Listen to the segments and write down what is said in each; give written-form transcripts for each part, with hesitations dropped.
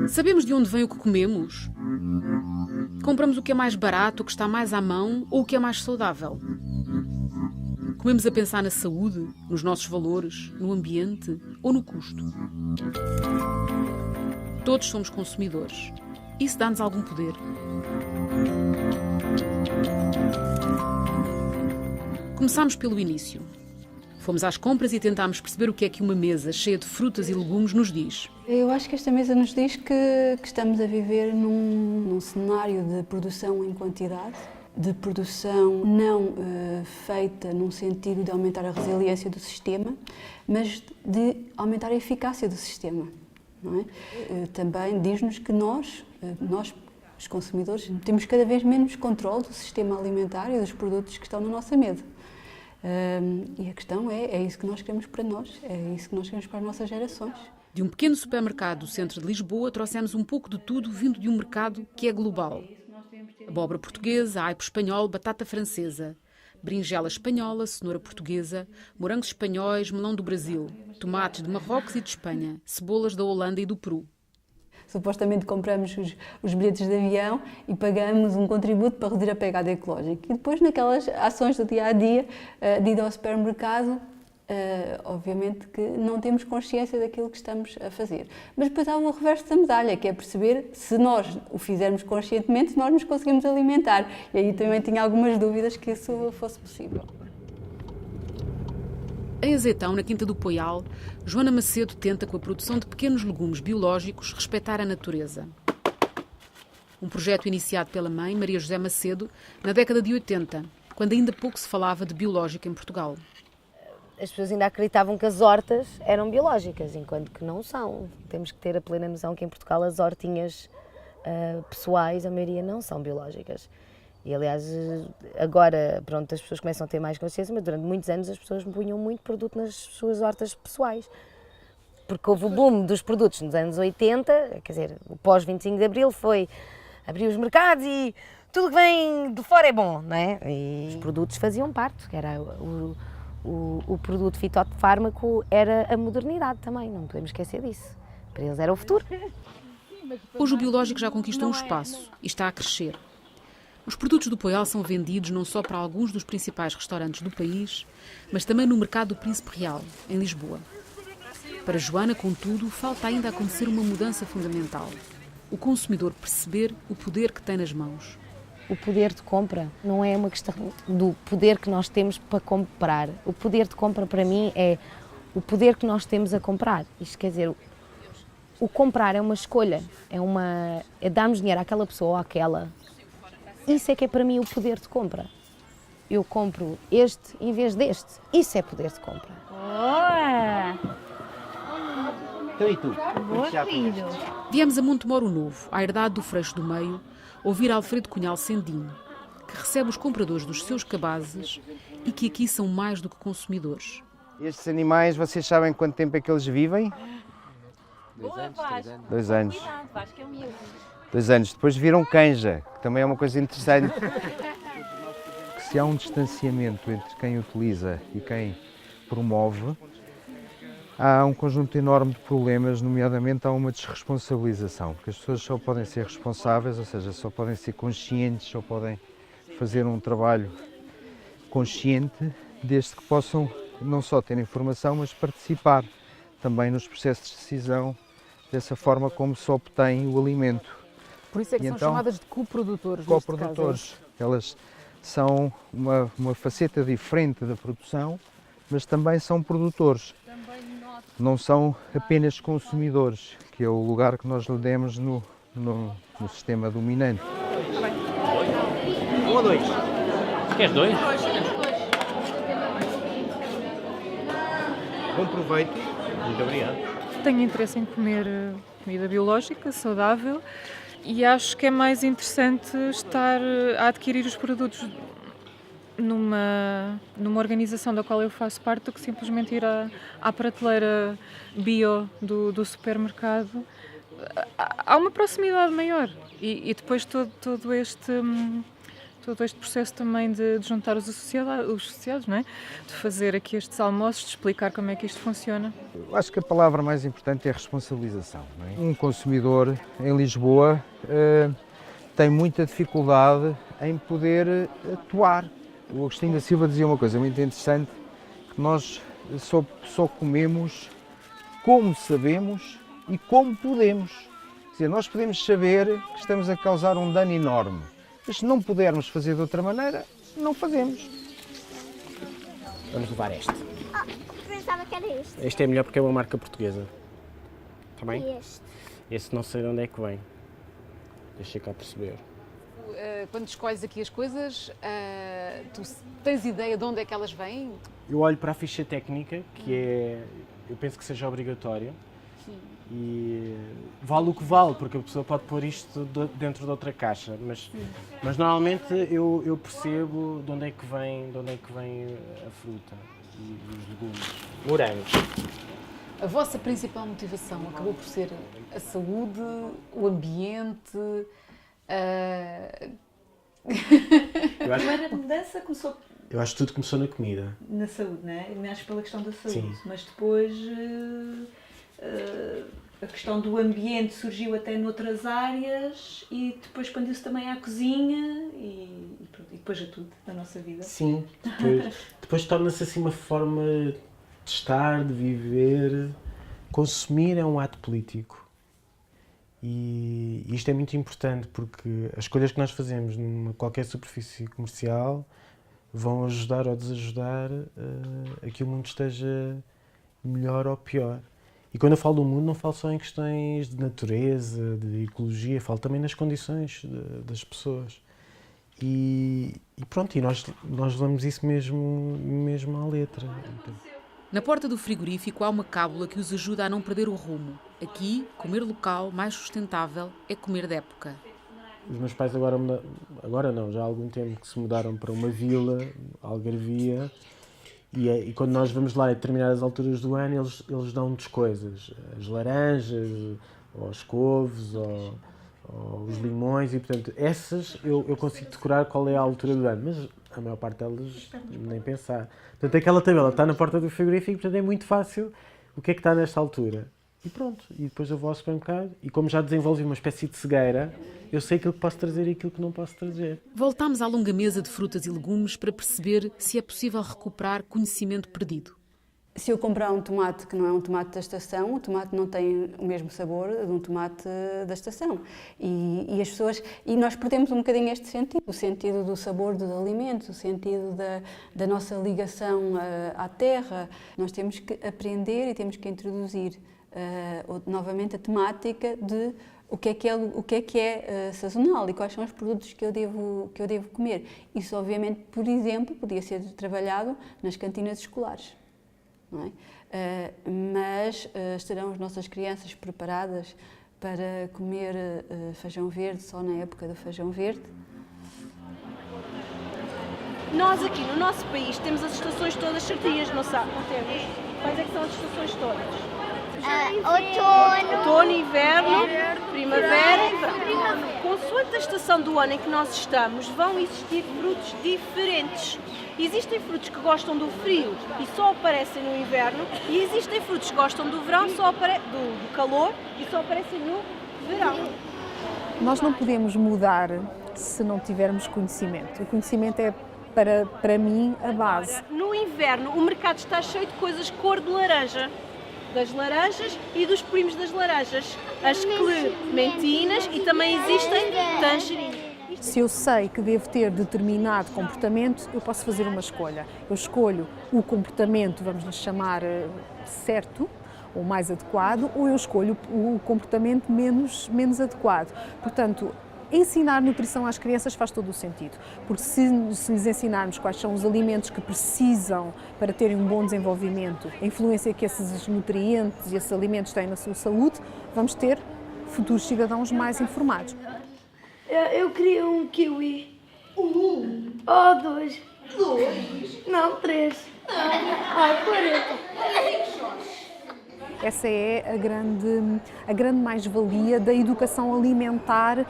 Sabemos de onde vem o que comemos? Compramos o que é mais barato, o que está mais à mão ou o que é mais saudável? Comemos a pensar na saúde, nos nossos valores, no ambiente ou no custo? Todos somos consumidores. Isso dá-nos algum poder. Começámos pelo início. Fomos às compras e tentámos perceber o que é que uma mesa cheia de frutas e legumes nos diz. Eu acho que esta mesa nos diz que estamos a viver num cenário de produção em quantidade, de produção não feita num sentido de aumentar a resiliência do sistema, mas de aumentar a eficácia do sistema. Não é? Também diz-nos que nós, os consumidores, temos cada vez menos controle do sistema alimentar e dos produtos que estão na nossa mesa. E a questão é isso que nós queremos para nós, é isso que nós queremos para as nossas gerações. De um pequeno supermercado do centro de Lisboa, trouxemos um pouco de tudo vindo de um mercado que é global. Abóbora portuguesa, aipo espanhol, batata francesa, berinjela espanhola, cenoura portuguesa, morangos espanhóis, melão do Brasil, tomates de Marrocos e de Espanha, cebolas da Holanda e do Peru. Supostamente compramos os bilhetes de avião e pagamos um contributo para reduzir a pegada ecológica. E depois, naquelas ações do dia-a-dia, de ir ao supermercado, obviamente que não temos consciência daquilo que estamos a fazer. Mas depois há o reverso da medalha, que é perceber se nós o fizermos conscientemente, nós nos conseguimos alimentar. E aí também tinha algumas dúvidas que isso fosse possível. Em Azeitão, na Quinta do Poial, Joana Macedo tenta, com a produção de pequenos legumes biológicos, respeitar a natureza. Um projeto iniciado pela mãe, Maria José Macedo, na década de 80, quando ainda pouco se falava de biológico em Portugal. As pessoas ainda acreditavam que as hortas eram biológicas, enquanto que não são. Temos que ter a plena noção que em Portugal as hortinhas pessoais, a maioria, não são biológicas. E, aliás, agora, pronto, as pessoas começam a ter mais consciência, mas durante muitos anos as pessoas punham muito produto nas suas hortas pessoais. Porque houve o boom dos produtos nos anos 80, quer dizer, o pós-25 de Abril foi abrir os mercados e tudo que vem de fora é bom, não é? E os produtos faziam parte, que era o produto fitofármaco era a modernidade também, não podemos esquecer disso. Para eles era o futuro. Hoje o biológico já conquistou um espaço e está a crescer. Os produtos do Poial são vendidos não só para alguns dos principais restaurantes do país, mas também no mercado do Príncipe Real, em Lisboa. Para Joana, contudo, falta ainda acontecer uma mudança fundamental. O consumidor perceber o poder que tem nas mãos. O poder de compra não é uma questão do poder que nós temos para comprar. O poder de compra, para mim, é o poder que nós temos a comprar. Isto quer dizer, o comprar é uma escolha, é darmos dinheiro àquela pessoa ou àquela. Isso é que é para mim o poder de compra. Eu compro este em vez deste. Isso é poder de compra. Boa! Então e tu? Boa, filho! Viemos a Montemoro Novo, à herdade do Freixo do Meio, ouvir Alfredo Cunhal Sendinho, que recebe os compradores dos seus cabazes e que aqui são mais do que consumidores. Estes animais, vocês sabem quanto tempo é que eles vivem? 2 anos, 3 anos. 2 anos. Cuidado, Vasco, que é o miúdo. 2 anos. Depois viram canja, que também é uma coisa interessante. Se há um distanciamento entre quem utiliza e quem promove, há um conjunto enorme de problemas, nomeadamente há uma desresponsabilização, porque as pessoas só podem ser responsáveis, ou seja, só podem ser conscientes, só podem fazer um trabalho consciente, desde que possam não só ter informação, mas participar também nos processos de decisão, dessa forma como se obtém o alimento. Por isso é que E são então, chamadas de coprodutores. Coprodutores. Elas são uma faceta diferente da produção, mas também são produtores. Não são apenas consumidores, que é o lugar que nós lhe demos no sistema dominante. 1 ou 2? Queres 2? Bom proveito. Muito obrigado. Tenho interesse em comer comida biológica, saudável, e acho que é mais interessante estar a adquirir os produtos numa organização da qual eu faço parte do que simplesmente ir à prateleira bio do supermercado. Há uma proximidade maior e depois todo este todo este processo também de juntar os associados, não é? De fazer aqui estes almoços, de explicar como é que isto funciona. Eu acho que a palavra mais importante é responsabilização. Não é? Um consumidor em Lisboa tem muita dificuldade em poder atuar. O Agostinho da Silva dizia uma coisa muito interessante, que nós só comemos como sabemos e como podemos. Quer dizer, nós podemos saber que estamos a causar um dano enorme, mas se não pudermos fazer de outra maneira, não fazemos. Vamos levar este. Pensava que era este. Este é melhor porque é uma marca portuguesa. Está bem? E este? Esse não sei de onde é que vem. Deixa cá perceber. Quando escolhes aqui as coisas, tu tens ideia de onde é que elas vêm? Eu olho para a ficha técnica, que eu penso que seja obrigatória. Sim. E vale o que vale, porque a pessoa pode pôr isto dentro de outra caixa, mas normalmente eu percebo de onde é que vem a fruta e os legumes. Morangos. A vossa principal motivação acabou por ser a saúde, o ambiente. A mudança começou. Eu acho que tudo começou na comida. Na saúde, não é? Nasce pela questão da saúde. Sim. Mas depois a questão do ambiente surgiu até noutras áreas e depois expandiu-se também à cozinha e depois a tudo da nossa vida. Sim, depois torna-se assim uma forma de estar, de viver. Consumir é um ato político. E isto é muito importante porque as escolhas que nós fazemos numa qualquer superfície comercial vão ajudar ou desajudar a que o mundo esteja melhor ou pior. E quando eu falo do mundo, não falo só em questões de natureza, de ecologia, falo também nas condições das pessoas. E pronto, e nós levamos isso mesmo à letra. Na porta do frigorífico há uma cábula que os ajuda a não perder o rumo. Aqui, comer local mais sustentável é comer de época. Os meus pais agora não, já há algum tempo que se mudaram para uma vila, Algarvia, e quando nós vamos lá a determinadas alturas do ano, eles dão-nos coisas, as laranjas, ou as couves, ou os limões, e portanto essas eu consigo decorar qual é a altura do ano, mas a maior parte delas nem pensar. Portanto, aquela tabela está na porta do frigorífico, portanto é muito fácil o que é que está nesta altura. E pronto, e depois eu vou ao supermercado e como já desenvolvi uma espécie de cegueira, eu sei aquilo que posso trazer e aquilo que não posso trazer. Voltámos à longa mesa de frutas e legumes para perceber se é possível recuperar conhecimento perdido. Se eu comprar um tomate que não é um tomate da estação, o tomate não tem o mesmo sabor de um tomate da estação. E as pessoas, e nós perdemos um bocadinho este sentido, o sentido do sabor dos alimentos, o sentido da nossa ligação à terra. Nós temos que aprender e temos que introduzir novamente a temática de o que é sazonal e quais são os produtos que eu devo comer. Isso, obviamente, por exemplo, podia ser trabalhado nas cantinas escolares. Não é? Mas estarão as nossas crianças preparadas para comer feijão verde só na época do feijão verde? Nós aqui no nosso país temos as estações todas certinhas, não temos? Quais é que são as estações todas? Outono, inverno, primavera e verão. Consoante a estação do ano em que nós estamos, vão existir frutos diferentes. Existem frutos que gostam do frio e só aparecem no inverno, e existem frutos que gostam do verão, do calor, e só aparecem no verão. Nós não podemos mudar se não tivermos conhecimento. O conhecimento é, para mim, a base. No inverno, o mercado está cheio de coisas cor de laranja. Das laranjas e dos primos das laranjas. As clementinas e também existem tangerinas. Se eu sei que devo ter determinado comportamento, eu posso fazer uma escolha. Eu escolho o comportamento, vamos lhe chamar, certo, ou mais adequado, ou eu escolho o comportamento menos adequado. Portanto, ensinar nutrição às crianças faz todo o sentido, porque se lhes ensinarmos quais são os alimentos que precisam para terem um bom desenvolvimento, a influência que esses nutrientes e esses alimentos têm na sua saúde, vamos ter futuros cidadãos mais informados. Eu queria um kiwi. Oh, 2. 2? Não, 3. Ai, 40. Essa é a grande mais-valia da educação alimentar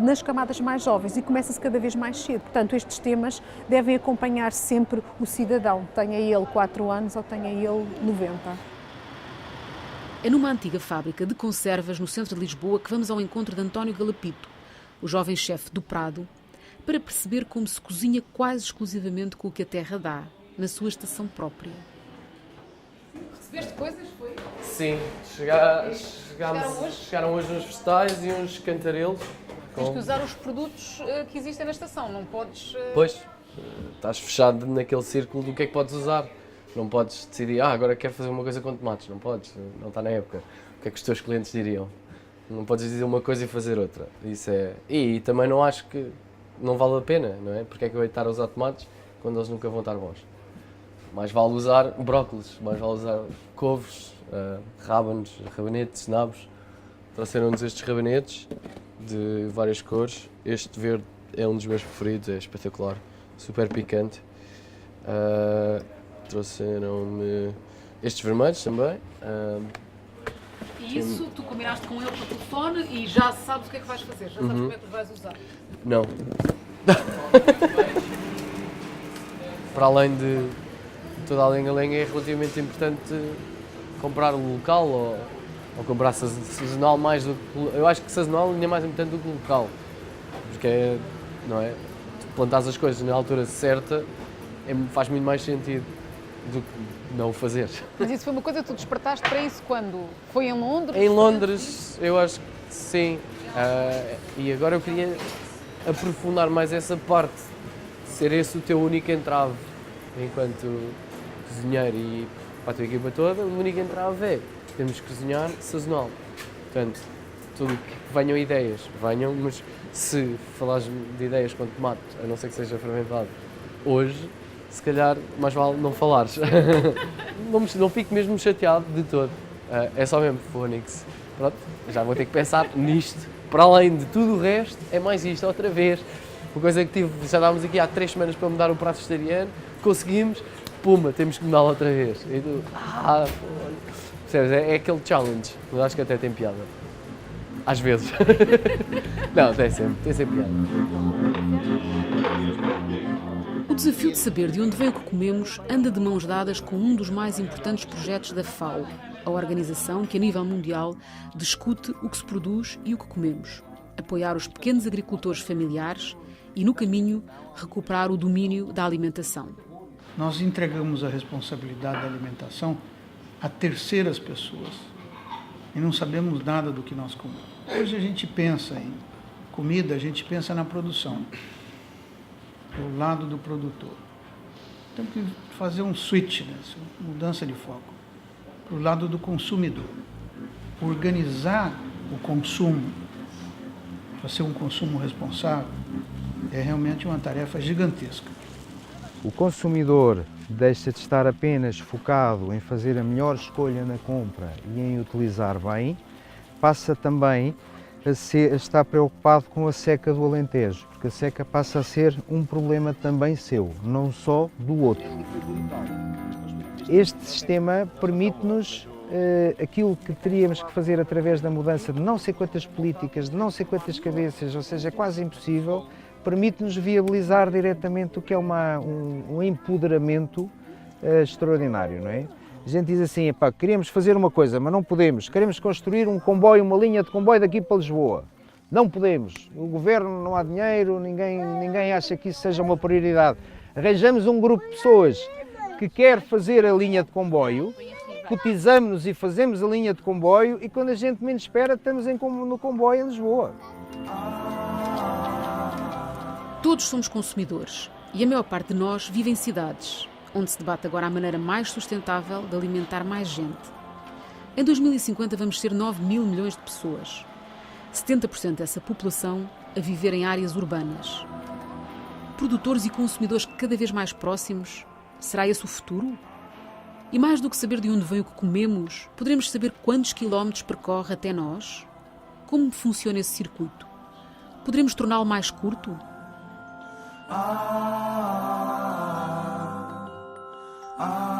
nas camadas mais jovens e começa-se cada vez mais cedo. Portanto, estes temas devem acompanhar sempre o cidadão, tenha ele 4 anos ou tenha ele 90. É numa antiga fábrica de conservas no centro de Lisboa que vamos ao encontro de António Galapito, o jovem chefe do Prado, para perceber como se cozinha quase exclusivamente com o que a terra dá, na sua estação própria. Recebeste coisas, foi? Sim, chegaram hoje uns vegetais e uns cantarelos. Tens que usar os produtos que existem na estação, não podes... Pois, estás fechado naquele círculo do que é que podes usar. Não podes decidir, agora quero fazer uma coisa com tomates, não podes, não está na época. O que é que os teus clientes diriam? Não podes dizer uma coisa e fazer outra. Isso é... E também não acho que não vale a pena, não é? Porque é que eu hei de estar a usar tomates quando eles nunca vão estar bons? Mais vale usar brócolis, mais vale usar couves, rábanos, rabanetes, nabos. Trouxeram-nos estes rabanetes de várias cores. Este verde é um dos meus preferidos, é espetacular, super picante. Trouxeram-me estes vermelhos também. E isso tu combinaste com ele por telefone e já sabes o que é que vais fazer, já sabes como é que os vais usar? Não. Para além de toda a lenga-lenga, é relativamente importante comprar o local ou comprar sazonal mais do que... Eu acho que sazonal ainda é mais importante do que o local. Porque não é? Tu plantares as coisas na altura certa faz muito mais sentido do que não o fazer. Mas isso foi uma coisa que tu despertaste para isso quando? Foi em Londres? Em Londres, eu acho que sim. E agora eu queria aprofundar mais essa parte. Ser esse o teu único entrave enquanto cozinheiro e para a tua equipa toda, o único entrave é temos que cozinhar sazonal. Portanto, tudo que venham ideias, venham, mas se falares de ideias com tomate, a não ser que seja fermentado hoje, se calhar mais vale não falares. Não fico mesmo chateado de todo. É só mesmo Fónix. Pronto, já vou ter que pensar nisto. Para além de tudo o resto, é mais isto outra vez. Uma coisa que tive, já estávamos aqui há 3 semanas para mudar o prato vegetariano, conseguimos, puma, temos que mudá-lo outra vez. E tu, percebes? É aquele challenge, mas acho que até tem piada. Às vezes. Não, tem sempre piada. O desafio de saber de onde vem o que comemos anda de mãos dadas com um dos mais importantes projetos da FAO, a organização que, a nível mundial, discute o que se produz e o que comemos, apoiar os pequenos agricultores familiares e, no caminho, recuperar o domínio da alimentação. Nós entregamos a responsabilidade da alimentação a terceiras pessoas e não sabemos nada do que nós comemos. Hoje a gente pensa em comida, a gente pensa na produção, do lado do produtor. Temos que fazer um switch, né? Mudança de foco, para o lado do consumidor. Organizar o consumo para ser um consumo responsável é realmente uma tarefa gigantesca. O consumidor deixa de estar apenas focado em fazer a melhor escolha na compra e em utilizar bem, passa também a estar preocupado com a seca do Alentejo, porque a seca passa a ser um problema também seu, não só do outro. Este sistema permite-nos aquilo que teríamos que fazer através da mudança de não sei quantas políticas, de não sei quantas cabeças, ou seja, é quase impossível, permite-nos viabilizar diretamente o que é um empoderamento extraordinário, não é? A gente diz assim, epá, queríamos fazer uma coisa, mas não podemos, queremos construir um comboio, uma linha de comboio daqui para Lisboa. Não podemos, o governo não há dinheiro, ninguém acha que isso seja uma prioridade. Arranjamos um grupo de pessoas que quer fazer a linha de comboio, cotizamos-nos e fazemos a linha de comboio e quando a gente menos espera estamos no comboio em Lisboa. Todos somos consumidores e a maior parte de nós vive em cidades, onde se debate agora a maneira mais sustentável de alimentar mais gente. Em 2050 vamos ser 9 mil milhões de pessoas, 70% dessa população a viver em áreas urbanas. Produtores e consumidores cada vez mais próximos, será esse o futuro? E mais do que saber de onde vem o que comemos, poderemos saber quantos quilómetros percorre até nós? Como funciona esse circuito? Poderemos torná-lo mais curto? Ah